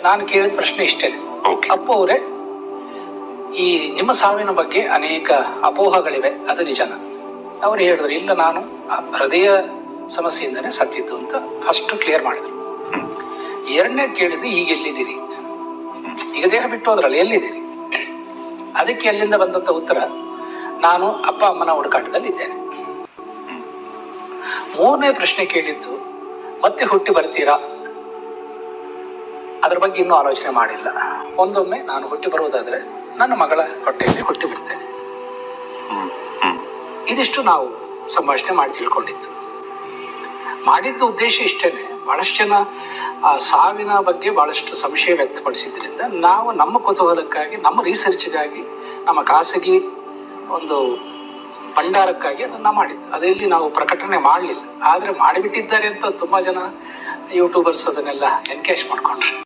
ನಾನು ಕೇಳಿದ ಪ್ರಶ್ನೆ ಇಷ್ಟೇ. ಅಪ್ಪು ಅವರೇ, ಈ ನಿಮ್ಮ ಸಾವಿನ ಬಗ್ಗೆ ಅನೇಕ ಅಪೋಹಗಳಿವೆ, ಅದು ನಿಜನ? ಅವ್ರು ಹೇಳಿದ್ರು, ಇಲ್ಲ, ನಾನು ಹೃದಯ ಸಮಸ್ಯೆಯಿಂದನೇ ಸತ್ತಿದ್ದು ಅಂತ ಫಸ್ಟ್ ಕ್ಲಿಯರ್ ಮಾಡಿದ್ರು. ಎರಡನೇ ಕೇಳಿದ್ದು, ಈಗ ಎಲ್ಲಿದ್ದೀರಿ? ಈಗ ದೇಹ ಬಿಟ್ಟು ಹೋದ್ರಲ್ಲ, ಎಲ್ಲಿದ್ದೀರಿ? ಅದಕ್ಕೆ ಅಲ್ಲಿಂದ ಬಂದಂತ ಉತ್ತರ, ನಾನು ಅಪ್ಪ ಅಮ್ಮನ ಹುಡುಕಾಟದಲ್ಲಿ ಇದ್ದೇನೆ. ಮೂರನೇ ಪ್ರಶ್ನೆ ಕೇಳಿದ್ದು, ಮತ್ತೆ ಹುಟ್ಟಿ ಬರ್ತೀರಾ? ಅದ್ರ ಬಗ್ಗೆ ಇನ್ನೂ ಆಲೋಚನೆ ಮಾಡಿಲ್ಲ. ಒಂದೊಮ್ಮೆ ನಾನು ಹುಟ್ಟಿ ಬರುವುದಾದ್ರೆ ನನ್ನ ಮಗಳ ಹೊಟ್ಟೆಯಲ್ಲಿ ಹುಟ್ಟಿ ಬಿಡ್ತೇನೆ. ಇದಿಷ್ಟು ನಾವು ಸಂಭಾಷಣೆ ಮಾಡಿ ತಿಳ್ಕೊಂಡಿದ್ದು. ಮಾಡಿದ್ದ ಉದ್ದೇಶ ಇಷ್ಟೇನೆ. ಬಹಳಷ್ಟು ಜನ ಆ ಸಾವಿನ ಬಗ್ಗೆ ಬಹಳಷ್ಟು ಸಂಶಯ ವ್ಯಕ್ತಪಡಿಸಿದ್ರಿಂದ ನಾವು ನಮ್ಮ ಕುತೂಹಲಕ್ಕಾಗಿ, ನಮ್ಮ ರಿಸರ್ಚ್ಗಾಗಿ, ನಮ್ಮ ಖಾಸಗಿ ಒಂದು ಭಂಡಾರಕ್ಕಾಗಿ ಅದನ್ನ ಮಾಡಿದ್ದು. ಅದರಲ್ಲಿ ನಾವು ಪ್ರಕಟಣೆ ಮಾಡಲಿಲ್ಲ. ಆದ್ರೆ ಮಾಡಿಬಿಟ್ಟಿದ್ದಾರೆ ಅಂತ ತುಂಬಾ ಜನ ಯೂಟ್ಯೂಬರ್ಸ್ ಅದನ್ನೆಲ್ಲ ಎನ್ಕೇಜ್ ಮಾಡ್ಕೊಂಡ್ರು.